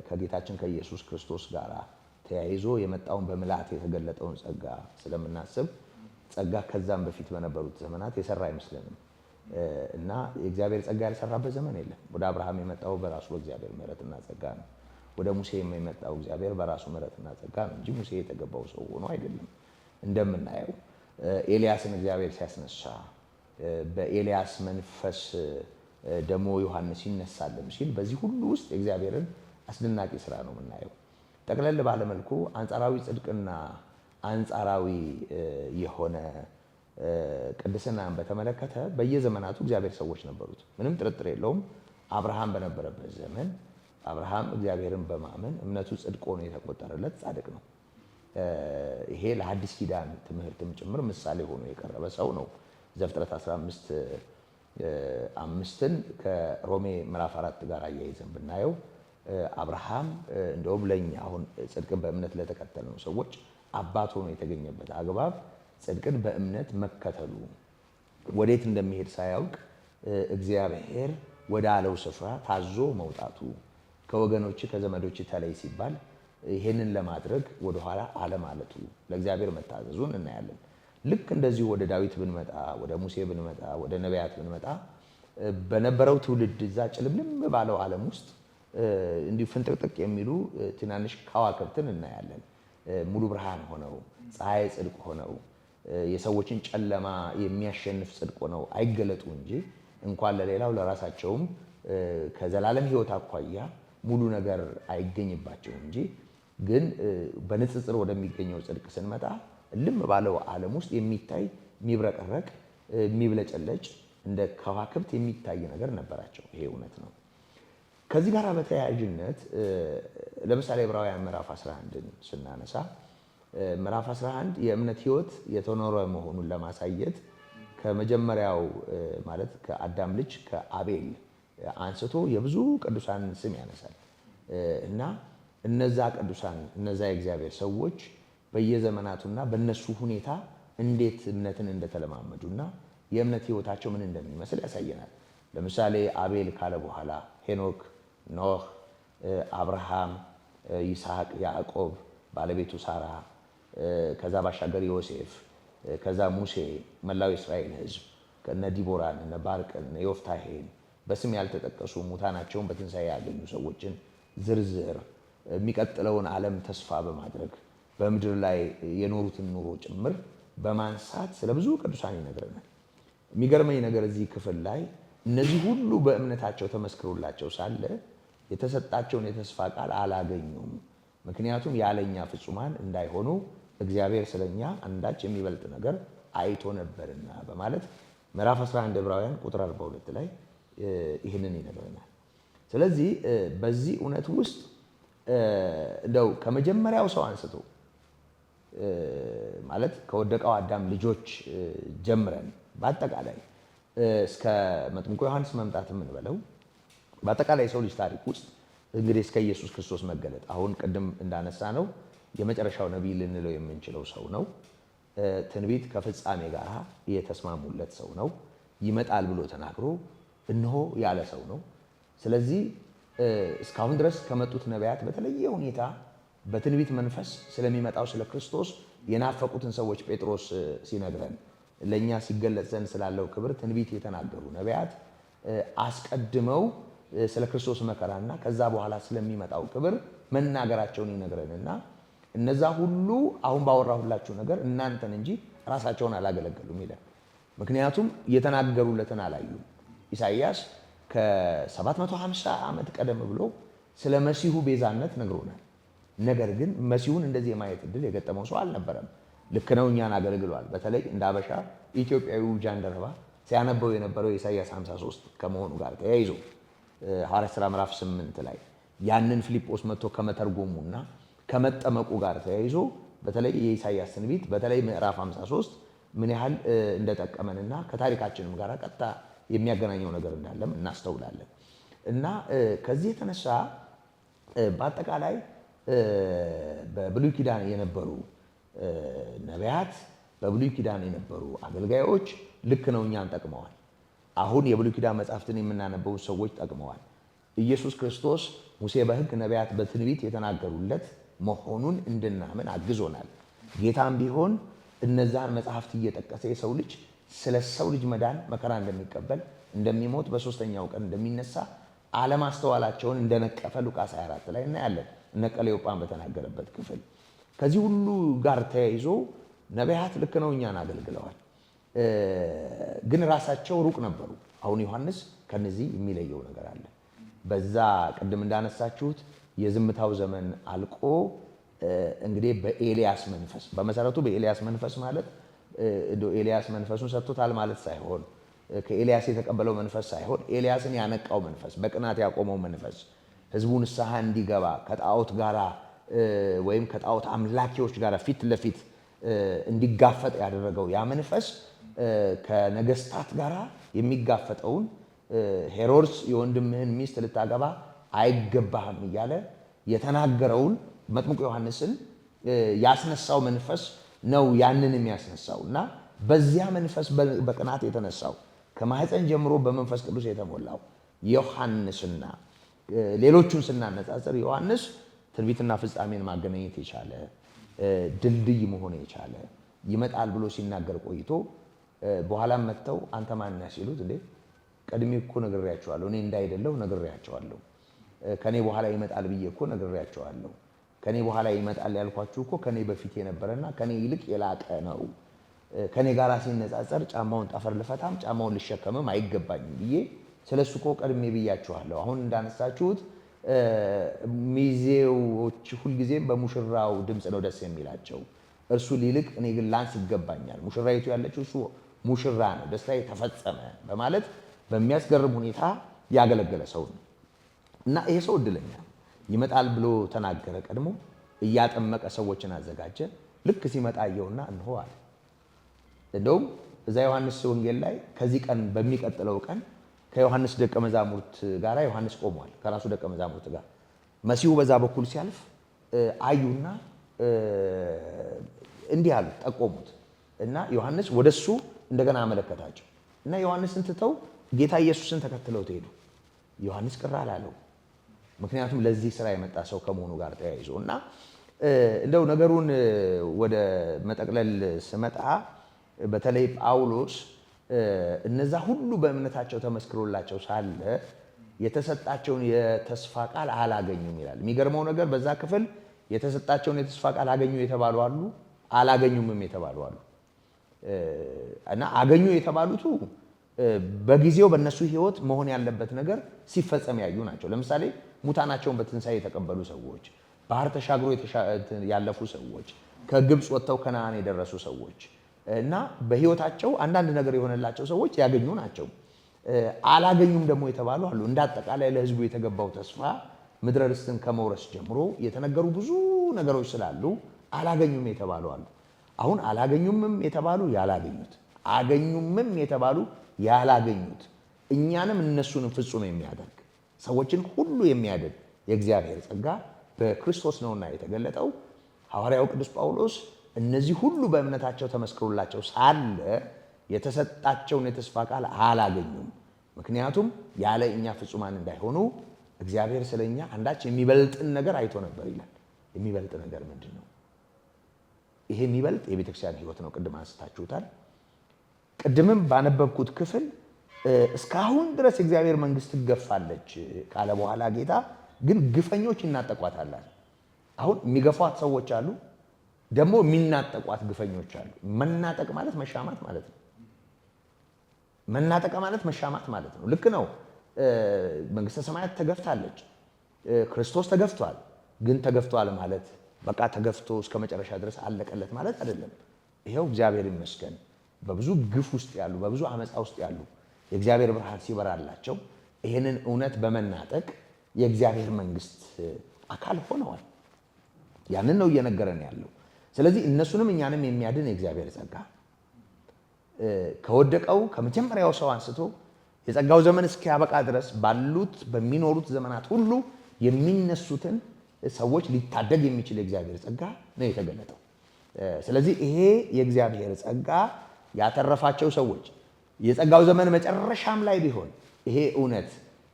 ከጌታችን ከኢየሱስ ክርስቶስ ጋር ተያይዞ የመጣውን በምልአት የተገለጠውን ጸጋ ስለምናስብ ጸጋ ከዛም በፊት በነበሩት ዘመናት የሰራ አይመስለንም እና የእግዚአብሔር ጸጋ ያልሰራበት ዘመን የለም። ወደ አብርሃም የመጣው በራሱ በእግዚአብሔር ምሕረትና ጸጋ ነው። ወደ ሙሴ የመጣው እግዚአብሔር በራሱ ምሕረትና ጸጋ ነው እንጂ ሙሴ የተገባው ሰው ሆኖ አይደለም። እንደምናየው ኤልያስን እግዚአብሔር ሲያስነሳ በኤልያስ መንፈስ ደግሞ ዮሐንስ ይነሳልም ሲል በዚህ ሁሉ ውስጥ የእግዚአብሔርን አስደናቂ ስራ ነው የምናየው። ጠቅለል ባለመልኩ አንጻራዊ ጽድቅና አንጻራዊ የሆነ ቅድስናን በተመለከተ በየዘመናቱ እግዚአብሔር ሰዎች ነበሩት። ምንም ጥርጥር የለውም። አብርሃም በነበረበት ዘመን አብርሃም እግዚአብሔርን በማመን እምነቱ ጽድቅ ሆኖ የተቆጠረለት ጻድቅ ነው። ይሄ ለሐዲስ ኪዳን ትምህርትም ጭምር ምሳሌ ሆኖ የቀረበ ሰው ነው። ዘፍጥረት 15:5ን ከሮሜ ምዕራፍ 4 ጋር አያይዘን ብናየው አብርሃም እንደውም ለኛ አሁን ጽድቅን በእምነት ለተከተልነው ሰዎች አባት ሆኖ የተገኘበት አግባብ ጽድቅን በእምነት መከተሉ፣ ወዴት እንደሚሄድ ሳያውቅ እግዚአብሔር ወደ አለው ስፍራ ታዞ መውጣቱ፣ ከወገኖች ከዘመዶች ተለይ ሲባል ይሄንን ለማድረግ ወደኋላ አለማለቱ ለእግዚአብሔር መታዘዙን እናያለን። ልክ እንደዚሁ ወደ ዳዊት ብንመጣ፣ ወደ ሙሴ ብንመጣ፣ ወደ ነቢያት ብንመጣ በነበረው ትውልድ እዛ ጭልምልም ባለው ዓለም ውስጥ እንዲሁ ፍንጥቅጥቅ የሚሉ ትናንሽ ከዋክብትን እናያለን። ሙሉ ብርሃን ሆነው ፀሐይ ጽድቅ ሆነው የሰዎችን ጨለማ የሚያሸንፍ ጽድቅ ሆነው አይገለጡ እንጂ እንኳን ለሌላው ለራሳቸውም ከዘላለም ሕይወት አኳያ ሙሉ ነገር አይገኝባቸው እንጂ ግን በንጽጽር ወደሚገኘው ጽድቅ ስንመጣ ልም ባለው ዓለም ውስጥ የሚታይ የሚብረቀረቅ የሚብለጨለጭ እንደ ከዋክብት የሚታይ ነገር ነበራቸው። ይሄ እውነት ነው። ከዚህ ጋር በተያያዥነት ለምሳሌ ዕብራውያን ምዕራፍ 11ን ስናነሳ ምዕራፍ 11 የእምነት ሕይወት የተኖረ መሆኑን ለማሳየት ከመጀመሪያው ማለት ከአዳም ልጅ ከአቤል አንስቶ የብዙ ቅዱሳን ስም ያነሳል እና እነዛ ቅዱሳን እነዛ የእግዚአብሔር ሰዎች በየዘመናቱና በነሱ ሁኔታ እንዴት እምነትን እንደተለማመዱና የእምነት ሕይወታቸው ምን እንደሚመስል ያሳየናል። ለምሳሌ አቤል ካለ በኋላ ሄኖክ፣ ኖህ፣ አብርሃም፣ ይስሐቅ፣ ያዕቆብ፣ ባለቤቱ ሳራ፣ ከዛ ባሻገር ዮሴፍ፣ ከዛ ሙሴ፣ መላው የእስራኤል ሕዝብ ከነ ዲቦራን እነ ባርቅን እነ ዮፍታሔን በስም ያልተጠቀሱ ሙታናቸውን በትንሣኤ ያገኙ ሰዎችን ዝርዝር የሚቀጥለውን ዓለም ተስፋ በማድረግ በምድር ላይ የኖሩትን ኑሮ ጭምር በማንሳት ስለ ብዙ ቅዱሳን ይነግረናል። የሚገርመኝ ነገር እዚህ ክፍል ላይ እነዚህ ሁሉ በእምነታቸው ተመስክሮላቸው ሳለ የተሰጣቸውን የተስፋ ቃል አላገኙም። ምክንያቱም ያለኛ ፍጹማን እንዳይሆኑ እግዚአብሔር ስለኛ አንዳች የሚበልጥ ነገር አይቶ ነበርና በማለት ምዕራፍ 11 ዕብራውያን ቁጥር 42 ላይ ይህንን ይነግረናል። ስለዚህ በዚህ እውነት ውስጥ እንደው ከመጀመሪያው ሰው አንስቶ ማለት ከወደቀው አዳም ልጆች ጀምረን በአጠቃላይ እስከ መጥምቁ ዮሐንስ መምጣት የምንበለው በአጠቃላይ የሰው ልጅ ታሪክ ውስጥ እንግዲህ እስከ ኢየሱስ ክርስቶስ መገለጥ አሁን ቅድም እንዳነሳ ነው የመጨረሻው ነቢይ ልንለው የምንችለው ሰው ነው። ትንቢት ከፍጻሜ ጋር የተስማሙለት ሰው ነው። ይመጣል ብሎ ተናግሮ እነሆ ያለ ሰው ነው። ስለዚህ እስካሁን ድረስ ከመጡት ነቢያት በተለየ ሁኔታ በትንቢት መንፈስ ስለሚመጣው ስለ ክርስቶስ የናፈቁትን ሰዎች ጴጥሮስ ሲነግረን ለእኛ ሲገለጽ ዘንድ ስላለው ክብር ትንቢት የተናገሩ ነቢያት አስቀድመው ስለ ክርስቶስ መከራና ከዛ በኋላ ስለሚመጣው ክብር መናገራቸውን ይነግረንና እነዛ ሁሉ አሁን ባወራሁላችሁ ነገር እናንተን እንጂ ራሳቸውን አላገለገሉም ይላል። ምክንያቱም የተናገሩለትን አላዩም። ኢሳይያስ ከ750 ዓመት ቀደም ብሎ ስለ መሲሁ ቤዛነት ነግሮናል። ነገር ግን መሲሁን እንደዚህ የማየት እድል የገጠመው ሰው አልነበረም። ልክ ነው፣ እኛን አገልግሏል። በተለይ እንደ አበሻ ኢትዮጵያዊው ጃንደረባ ሲያነበው የነበረው የኢሳይያስ 53 ከመሆኑ ጋር ተያይዞ ሐዋርያት ሥራ ምዕራፍ 8 ላይ ያንን ፊልጶስ መጥቶ ከመተርጎሙና ከመጠመቁ ጋር ተያይዞ በተለይ የኢሳይያስ ትንቢት በተለይ ምዕራፍ 53 ምን ያህል እንደጠቀመንና ከታሪካችንም ጋር ቀጥታ የሚያገናኘው ነገር እንዳለም እናስተውላለን። እና ከዚህ የተነሳ በአጠቃላይ በብሉይ ኪዳን የነበሩ ነቢያት፣ በብሉይ ኪዳን የነበሩ አገልጋዮች ልክ ነው እኛን ጠቅመዋል። አሁን የብሉይ ኪዳን መጻሕፍትን የምናነበው ሰዎች ጠቅመዋል። ኢየሱስ ክርስቶስ ሙሴ በሕግ ነቢያት በትንቢት የተናገሩለት መሆኑን እንድናምን አግዞናል። ጌታም ቢሆን እነዛን መጽሐፍት እየጠቀሰ የሰው ልጅ ስለ ሰው ልጅ መዳን መከራ እንደሚቀበል እንደሚሞት በሶስተኛው ቀን እንደሚነሳ አለማስተዋላቸውን እንደነቀፈ ሉቃስ 24 ላይ እናያለን። እነ ቀሌዮጳን በተናገረበት ክፍል ከዚህ ሁሉ ጋር ተያይዞ ነቢያት ልክ ነው እኛን አገልግለዋል፣ ግን ራሳቸው ሩቅ ነበሩ። አሁን ዮሐንስ ከነዚህ የሚለየው ነገር አለ። በዛ ቅድም እንዳነሳችሁት የዝምታው ዘመን አልቆ እንግዲህ በኤልያስ መንፈስ በመሰረቱ በኤልያስ መንፈስ ማለት ኤልያስ መንፈሱን ሰጥቶታል ማለት ሳይሆን ከኤልያስ የተቀበለው መንፈስ ሳይሆን ኤልያስን ያነቃው መንፈስ፣ በቅናት ያቆመው መንፈስ ህዝቡ ንስሐ እንዲገባ ከጣዖት ጋራ ወይም ከጣዖት አምላኪዎች ጋር ፊት ለፊት እንዲጋፈጥ ያደረገው ያ መንፈስ ከነገስታት ጋር የሚጋፈጠውን ሄሮድስ የወንድምህን ሚስት ልታገባ አይገባህም እያለ የተናገረውን መጥምቁ ዮሐንስን ያስነሳው መንፈስ ነው ያንን የሚያስነሳው። እና በዚያ መንፈስ በቅናት የተነሳው ከማህፀን ጀምሮ በመንፈስ ቅዱስ የተሞላው ዮሐንስና ሌሎቹን ስናነጻጽር ዮሐንስ ትንቢትና ፍጻሜን ማገናኘት የቻለ ድልድይ መሆን የቻለ ይመጣል ብሎ ሲናገር ቆይቶ በኋላም መጥተው አንተ ማን ነህ ሲሉት እንዴ ቀድሜ እኮ ነግሬያቸዋለሁ፣ እኔ እንዳይደለሁ ነግሬያቸዋለሁ፣ ከኔ በኋላ ይመጣል ብዬ እኮ ነግሬያቸዋለሁ፣ ከኔ በኋላ ይመጣል ያልኳችሁ እኮ ከኔ በፊት የነበረና ከኔ ይልቅ የላቀ ነው፣ ከኔ ጋር ሲነጻጸር ጫማውን ጠፈር ልፈታም ጫማውን ልሸከምም አይገባኝም ብዬ ስለሱ እኮ ቀድሜ ብያችኋለሁ። አሁን እንዳነሳችሁት ሚዜዎች ሁልጊዜም በሙሽራው ድምፅ ነው ደስ የሚላቸው፣ እርሱ ሊልቅ እኔ ግን ላንስ ይገባኛል፣ ሙሽራይቱ ያለችው እሱ ሙሽራ ነው፣ ደስታዬ ተፈጸመ በማለት በሚያስገርም ሁኔታ ያገለገለ ሰው ነው። እና ይሄ ሰው እድለኛ ይመጣል ብሎ ተናገረ። ቀድሞ እያጠመቀ ሰዎችን አዘጋጀ። ልክ ሲመጣ አየውና እንሆ አለ። እንደውም እዛ ዮሐንስ ወንጌል ላይ ከዚህ ቀን በሚቀጥለው ቀን ከዮሐንስ ደቀ መዛሙርት ጋር ዮሐንስ ቆሟል፣ ከራሱ ደቀ መዛሙርት ጋር መሲሁ በዛ በኩል ሲያልፍ አዩና እንዲህ አሉት፣ ጠቆሙት እና ዮሐንስ ወደሱ እንደገና አመለከታቸው እና ዮሐንስን ትተው ጌታ ኢየሱስን ተከትለው ሄዱ። ዮሐንስ ቅር አላለው፣ ምክንያቱም ለዚህ ስራ የመጣ ሰው ከመሆኑ ጋር ተያይዞ እና እንደው ነገሩን ወደ መጠቅለል ስመጣ በተለይ ጳውሎስ እነዛ ሁሉ በእምነታቸው ተመስክሮላቸው ሳለ የተሰጣቸውን የተስፋ ቃል አላገኙም ይላል። የሚገርመው ነገር በዛ ክፍል የተሰጣቸውን የተስፋ ቃል አገኙ የተባሉ አሉ፣ አላገኙምም የተባሉ አሉ። እና አገኙ የተባሉቱ በጊዜው በእነሱ ህይወት መሆን ያለበት ነገር ሲፈጸም ያዩ ናቸው። ለምሳሌ ሙታናቸውን በትንሣኤ የተቀበሉ ሰዎች፣ ባህር ተሻግሮ ያለፉ ሰዎች፣ ከግብፅ ወጥተው ከነዓን የደረሱ ሰዎች እና በህይወታቸው አንዳንድ ነገር የሆነላቸው ሰዎች ያገኙ ናቸው። አላገኙም ደግሞ የተባሉ አሉ። እንደ አጠቃላይ ለህዝቡ የተገባው ተስፋ ምድረ ርስትን ከመውረስ ጀምሮ የተነገሩ ብዙ ነገሮች ስላሉ አላገኙም የተባሉ አሉ። አሁን አላገኙምም የተባሉ ያላገኙት፣ አገኙምም የተባሉ ያላገኙት፣ እኛንም እነሱንም ፍጹም የሚያደርግ ሰዎችን ሁሉ የሚያድን የእግዚአብሔር ጸጋ በክርስቶስ ነውና የተገለጠው። ሐዋርያው ቅዱስ ጳውሎስ እነዚህ ሁሉ በእምነታቸው ተመስክሮላቸው ሳለ የተሰጣቸውን የተስፋ ቃል አላገኙም። ምክንያቱም ያለ እኛ ፍጹማን እንዳይሆኑ እግዚአብሔር ስለኛ አንዳች የሚበልጥን ነገር አይቶ ነበር ይላል። የሚበልጥ ነገር ምንድን ነው? ይሄ የሚበልጥ የቤተክርስቲያን ህይወት ነው። ቅድም አንስታችሁታል። ቅድምም ባነበብኩት ክፍል እስካሁን ድረስ የእግዚአብሔር መንግስት ትገፋለች ካለ በኋላ ጌታ ግን ግፈኞች ይናጠቋታል። አሁን የሚገፏት ሰዎች አሉ፣ ደግሞ የሚናጠቋት ግፈኞች አሉ። መናጠቅ ማለት መሻማት ማለት ነው። መናጠቅ ማለት መሻማት ማለት ነው። ልክ ነው። መንግስተ ሰማያት ተገፍታለች፣ ክርስቶስ ተገፍቷል። ግን ተገፍቷል ማለት በቃ ተገፍቶ እስከ መጨረሻ ድረስ አለቀለት ማለት አይደለም። ይሄው እግዚአብሔር ይመስገን በብዙ ግፍ ውስጥ ያሉ፣ በብዙ አመፃ ውስጥ ያሉ የእግዚአብሔር ብርሃን ሲበራላቸው ይሄንን እውነት በመናጠቅ የእግዚአብሔር መንግስት አካል ሆነዋል። ያንን ነው እየነገረን ያለው። ስለዚህ እነሱንም እኛንም የሚያድን የእግዚአብሔር ጸጋ ከወደቀው ከመጀመሪያው ሰው አንስቶ የጸጋው ዘመን እስኪያበቃ ድረስ ባሉት በሚኖሩት ዘመናት ሁሉ የሚነሱትን ሰዎች ሊታደግ የሚችል የእግዚአብሔር ጸጋ ነው የተገለጠው። ስለዚህ ይሄ የእግዚአብሔር ጸጋ ያተረፋቸው ሰዎች የጸጋው ዘመን መጨረሻም ላይ ቢሆን ይሄ እውነት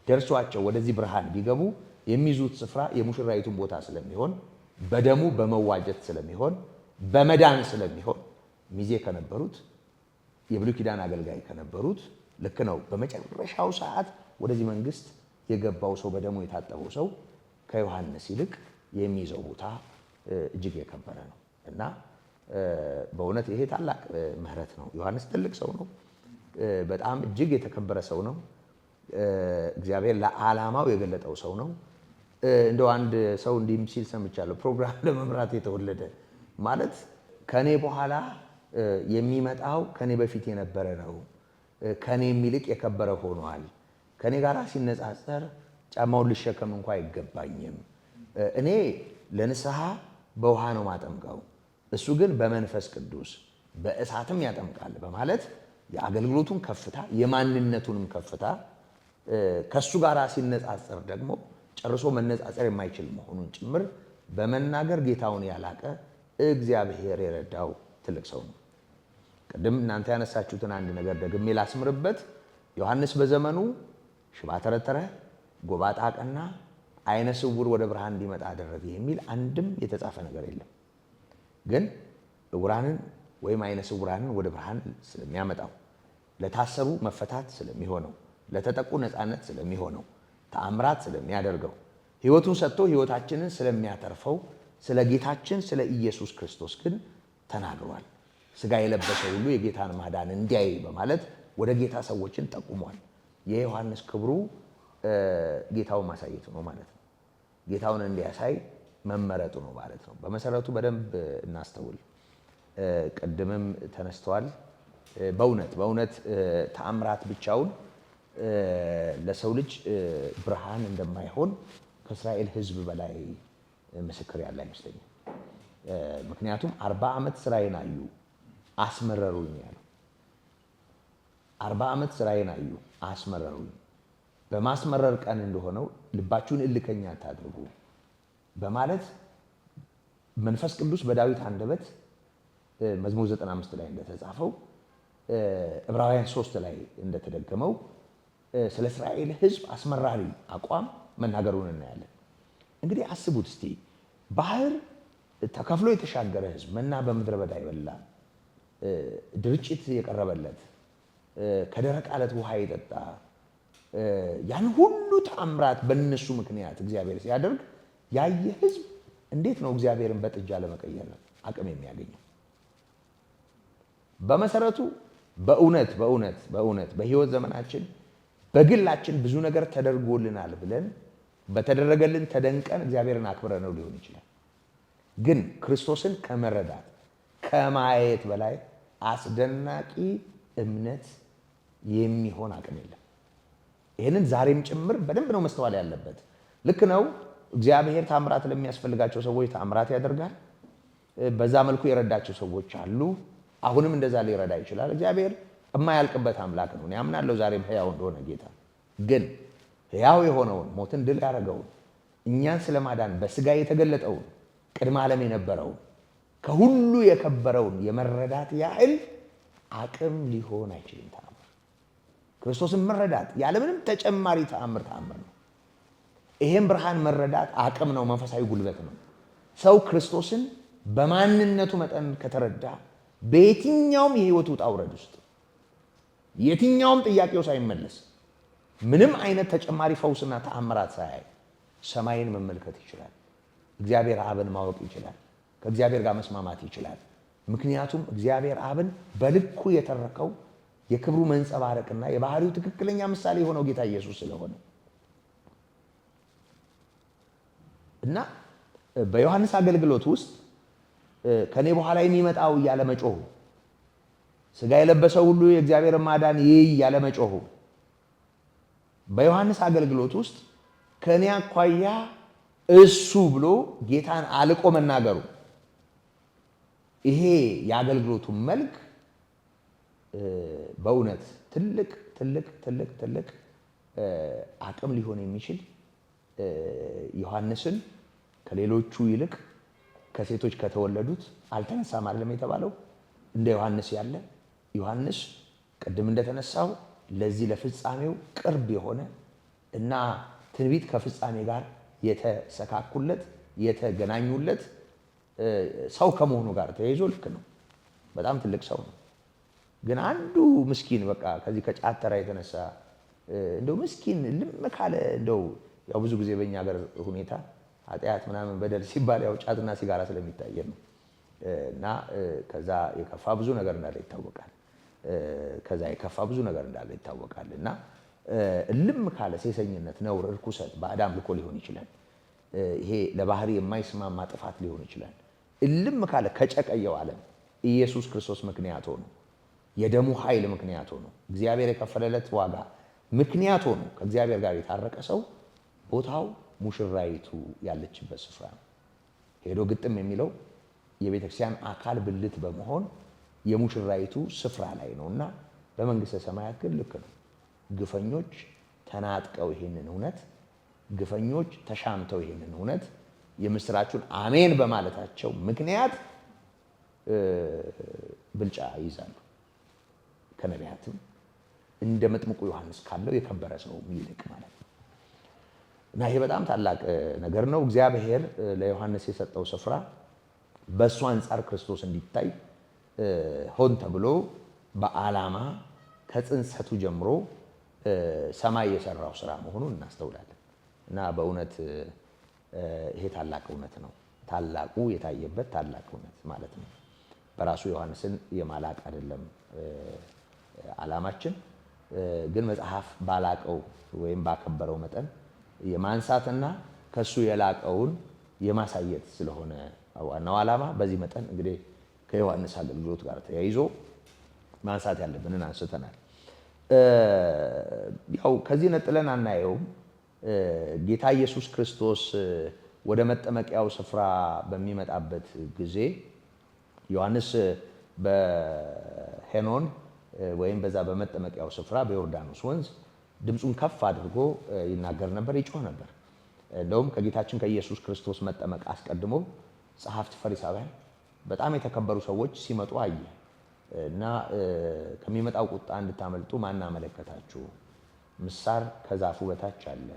ደርሷቸው ወደዚህ ብርሃን ቢገቡ የሚይዙት ስፍራ የሙሽራይቱን ቦታ ስለሚሆን፣ በደሙ በመዋጀት ስለሚሆን፣ በመዳን ስለሚሆን ሚዜ ከነበሩት የብሉይ ኪዳን አገልጋይ ከነበሩት ልክ ነው። በመጨረሻው ሰዓት ወደዚህ መንግስት የገባው ሰው በደሙ የታጠበው ሰው ከዮሐንስ ይልቅ የሚይዘው ቦታ እጅግ የከበረ ነው እና በእውነት ይሄ ታላቅ ምሕረት ነው። ዮሐንስ ትልቅ ሰው ነው። በጣም እጅግ የተከበረ ሰው ነው። እግዚአብሔር ለዓላማው የገለጠው ሰው ነው። እንደው አንድ ሰው እንዲህ ሲል ሰምቻለሁ፣ ፕሮግራም ለመምራት የተወለደ ማለት ከኔ በኋላ የሚመጣው ከኔ በፊት የነበረ ነው፣ ከኔ የሚልቅ የከበረ ሆኗል፣ ከኔ ጋር ሲነጻጸር ጫማውን ልሸከም እንኳ አይገባኝም፣ እኔ ለንስሐ በውሃ ነው ማጠምቀው፣ እሱ ግን በመንፈስ ቅዱስ በእሳትም ያጠምቃል በማለት የአገልግሎቱን ከፍታ የማንነቱንም ከፍታ ከሱ ጋር ሲነጻጸር ደግሞ ጨርሶ መነጻጸር የማይችል መሆኑን ጭምር በመናገር ጌታውን ያላቀ እግዚአብሔር የረዳው ትልቅ ሰው ነው። ቅድም እናንተ ያነሳችሁትን አንድ ነገር ደግሜ ላስምርበት። ዮሐንስ በዘመኑ ሽባ ተረተረ፣ ጎባጣ ቀና፣ አይነ ስውር ወደ ብርሃን እንዲመጣ አደረገ የሚል አንድም የተጻፈ ነገር የለም። ግን ዕውራንን ወይም አይነ ስውራንን ወደ ብርሃን ስለሚያመጣው፣ ለታሰሩ መፈታት ስለሚሆነው፣ ለተጠቁ ነፃነት ስለሚሆነው፣ ተአምራት ስለሚያደርገው፣ ሕይወቱን ሰጥቶ ሕይወታችንን ስለሚያተርፈው ስለ ጌታችን ስለ ኢየሱስ ክርስቶስ ግን ተናግሯል። ሥጋ የለበሰ ሁሉ የጌታን ማዳን እንዲያይ በማለት ወደ ጌታ ሰዎችን ጠቁሟል። የዮሐንስ ክብሩ ጌታውን ማሳየቱ ነው ማለት ነው። ጌታውን እንዲያሳይ መመረጡ ነው ማለት ነው። በመሰረቱ በደንብ እናስተውል። ቅድምም ተነስተዋል። በእውነት ተአምራት ብቻውን ለሰው ልጅ ብርሃን እንደማይሆን ከእስራኤል ሕዝብ በላይ ምስክር ያለ አይመስለኝም። ምክንያቱም 40 ዓመት ስራዬን አዩ አስመረሩኝ ያለው 40 ዓመት ስራዬን አዩ አስመረሩኝ። በማስመረር ቀን እንደሆነው ልባችሁን እልከኛ አታድርጉ በማለት መንፈስ ቅዱስ በዳዊት አንደበት መዝሙር 95 ላይ እንደተጻፈው ዕብራውያን 3 ላይ እንደተደገመው ስለ እስራኤል ሕዝብ አስመራሪ አቋም መናገሩን እናያለን። እንግዲህ አስቡት እስቲ ባህር ተከፍሎ የተሻገረ ሕዝብ መና በምድረ በዳ ይበላ ድርጭት የቀረበለት ከደረቅ አለት ውሃ የጠጣ ያን ሁሉ ተአምራት በእነሱ ምክንያት እግዚአብሔር ሲያደርግ ያየ ሕዝብ እንዴት ነው እግዚአብሔርን በጥጃ ለመቀየር አቅም የሚያገኘው? በመሰረቱ በእውነት በህይወት ዘመናችን በግላችን ብዙ ነገር ተደርጎልናል ብለን በተደረገልን ተደንቀን እግዚአብሔርን አክብረነው ሊሆን ይችላል። ግን ክርስቶስን ከመረዳት ከማየት በላይ አስደናቂ እምነት የሚሆን አቅም የለም። ይህንን ዛሬም ጭምር በደንብ ነው መስተዋል ያለበት። ልክ ነው፣ እግዚአብሔር ታምራት ለሚያስፈልጋቸው ሰዎች ታምራት ያደርጋል። በዛ መልኩ የረዳቸው ሰዎች አሉ። አሁንም እንደዛ ሊረዳ ይችላል። እግዚአብሔር የማያልቅበት አምላክ ነው። ያምናለሁ ዛሬም ሕያው እንደሆነ ጌታ። ግን ሕያው የሆነውን ሞትን ድል ያደረገውን እኛን ስለማዳን በስጋ የተገለጠውን ቅድመ ዓለም የነበረውን ከሁሉ የከበረውን የመረዳት ያህል አቅም ሊሆን አይችልም። ተአምር ክርስቶስን መረዳት ያለምንም ተጨማሪ ተአምር ነው። ይሄን ብርሃን መረዳት አቅም ነው፣ መንፈሳዊ ጉልበት ነው። ሰው ክርስቶስን በማንነቱ መጠን ከተረዳ በየትኛውም የህይወቱ ውጣ ውረድ ውስጥ የትኛውም ጥያቄው ሳይመለስ ምንም አይነት ተጨማሪ ፈውስና ተአምራት ሳያይ ሰማይን መመልከት ይችላል። እግዚአብሔር አብን ማወቅ ይችላል። ከእግዚአብሔር ጋር መስማማት ይችላል። ምክንያቱም እግዚአብሔር አብን በልኩ የተረከው የክብሩ መንጸባረቅና የባህሪው ትክክለኛ ምሳሌ የሆነው ጌታ ኢየሱስ ስለሆነ እና በዮሐንስ አገልግሎት ውስጥ ከኔ በኋላ የሚመጣው እያለ መጮሁ፣ ስጋ የለበሰው ሁሉ የእግዚአብሔር ማዳን ይይ እያለ መጮሁ፣ በዮሐንስ አገልግሎት ውስጥ ከኔ አኳያ እሱ ብሎ ጌታን አልቆ መናገሩ፣ ይሄ የአገልግሎቱ መልክ በእውነት ትልቅ አቅም ሊሆን የሚችል ዮሐንስን ከሌሎቹ ይልቅ ከሴቶች ከተወለዱት አልተነሳም አይደለም የተባለው። እንደ ዮሐንስ ያለ ዮሐንስ ቅድም እንደተነሳው ለዚህ ለፍጻሜው ቅርብ የሆነ እና ትንቢት ከፍጻሜ ጋር የተሰካኩለት የተገናኙለት ሰው ከመሆኑ ጋር ተያይዞ ልክ ነው፣ በጣም ትልቅ ሰው ነው። ግን አንዱ ምስኪን በቃ ከዚህ ከጫት ተራ የተነሳ እንደው ምስኪን ልም ካለ እንደው ያው ብዙ ጊዜ በእኛ ሀገር ሁኔታ ኃጢአት ምናምን በደል ሲባል ያው ጫትና ሲጋራ ስለሚታየን ነው እና ከዛ የከፋ ብዙ ነገር እንዳለ ይታወቃል። እና እልም ካለ ሴሰኝነት፣ ነውር፣ እርኩሰት ባዕድ አምልኮ ሊሆን ይችላል። ይሄ ለባህሪ የማይስማማ ጥፋት ሊሆን ይችላል። እልም ካለ ከጨቀየው ዓለም ኢየሱስ ክርስቶስ ምክንያት ሆኖ የደሙ ኃይል ምክንያት ሆኖ እግዚአብሔር የከፈለለት ዋጋ ምክንያት ሆኖ ከእግዚአብሔር ጋር የታረቀ ሰው ቦታው ሙሽራይቱ ያለችበት ስፍራ ነው። ሄዶ ግጥም የሚለው የቤተክርስቲያን አካል ብልት በመሆን የሙሽራይቱ ስፍራ ላይ ነውና በመንግስተ ሰማያት ግን ልክ ነው። ግፈኞች ተናጥቀው ይሄንን እውነት፣ ግፈኞች ተሻምተው ይሄንን እውነት የምስራቹን አሜን በማለታቸው ምክንያት ብልጫ ይይዛሉ። ከነቢያትም እንደ መጥምቁ ዮሐንስ ካለው የከበረ ሰው ይልቅ ማለት ነው። እና ይሄ በጣም ታላቅ ነገር ነው። እግዚአብሔር ለዮሐንስ የሰጠው ስፍራ በእሱ አንጻር ክርስቶስ እንዲታይ ሆን ተብሎ በዓላማ ከጽንሰቱ ጀምሮ ሰማይ የሰራው ስራ መሆኑን እናስተውላለን። እና በእውነት ይሄ ታላቅ እውነት ነው። ታላቁ የታየበት ታላቅ እውነት ማለት ነው። በራሱ ዮሐንስን የማላቅ አይደለም ዓላማችን፣ ግን መጽሐፍ ባላቀው ወይም ባከበረው መጠን የማንሳትና ከሱ የላቀውን የማሳየት ስለሆነ ዋናው ዓላማ። በዚህ መጠን እንግዲህ ከዮሐንስ አገልግሎት ጋር ተያይዞ ማንሳት ያለብንን አንስተናል። ያው ከዚህ ነጥለን አናየውም። ጌታ ኢየሱስ ክርስቶስ ወደ መጠመቂያው ስፍራ በሚመጣበት ጊዜ ዮሐንስ በሄኖን ወይም በዛ በመጠመቂያው ስፍራ በዮርዳኖስ ወንዝ ድምፁን ከፍ አድርጎ ይናገር ነበር፣ ይጮህ ነበር። እንደውም ከጌታችን ከኢየሱስ ክርስቶስ መጠመቅ አስቀድሞ ጸሐፍት፣ ፈሪሳውያን በጣም የተከበሩ ሰዎች ሲመጡ አየ እና ከሚመጣው ቁጣ እንድታመልጡ ማን አመለከታችሁ? ምሳር ከዛፉ በታች አለ፣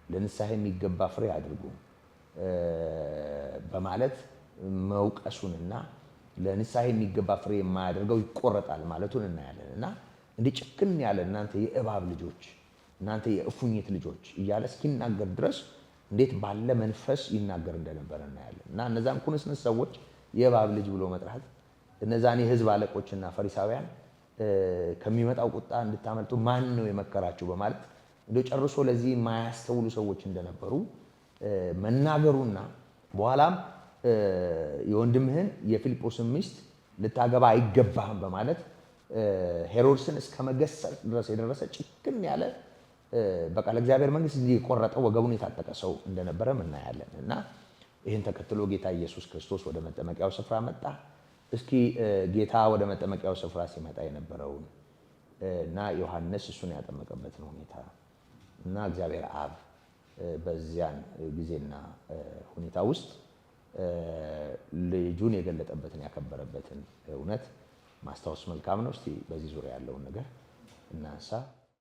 ለንስሐ የሚገባ ፍሬ አድርጉ በማለት መውቀሱንና ለንስሐ የሚገባ ፍሬ የማያደርገው ይቆረጣል ማለቱን እናያለን። እና እንዲህ ጭክን ያለ እናንተ የእባብ ልጆች፣ እናንተ የእፉኝት ልጆች እያለ እስኪናገር ድረስ እንዴት ባለ መንፈስ ይናገር እንደነበረ እናያለን። እና እነዛን ኩንስንስ ሰዎች የእባብ ልጅ ብሎ መጥራት እነዛን የሕዝብ አለቆችና ፈሪሳውያን ከሚመጣው ቁጣ እንድታመልጡ ማን ነው የመከራችሁ በማለት እንደው ጨርሶ ለዚህ የማያስተውሉ ሰዎች እንደነበሩ መናገሩና በኋላም የወንድምህን የፊልጶስን ሚስት ልታገባ አይገባህም በማለት ሄሮድስን እስከ መገሰጽ ድረስ የደረሰ ጭክን ያለ በቃ ለእግዚአብሔር መንግስት እንዲህ የቆረጠ ወገቡን የታጠቀ ሰው እንደነበረ እናያለን። እና ይህን ተከትሎ ጌታ ኢየሱስ ክርስቶስ ወደ መጠመቂያው ስፍራ መጣ። እስኪ ጌታ ወደ መጠመቂያው ስፍራ ሲመጣ የነበረውን እና ዮሐንስ እሱን ያጠመቀበትን ሁኔታ እና እግዚአብሔር አብ በዚያን ጊዜና ሁኔታ ውስጥ ልጁን የገለጠበትን ያከበረበትን እውነት ማስታወስ መልካም ነው። እስቲ በዚህ ዙሪያ ያለውን ነገር እናንሳ።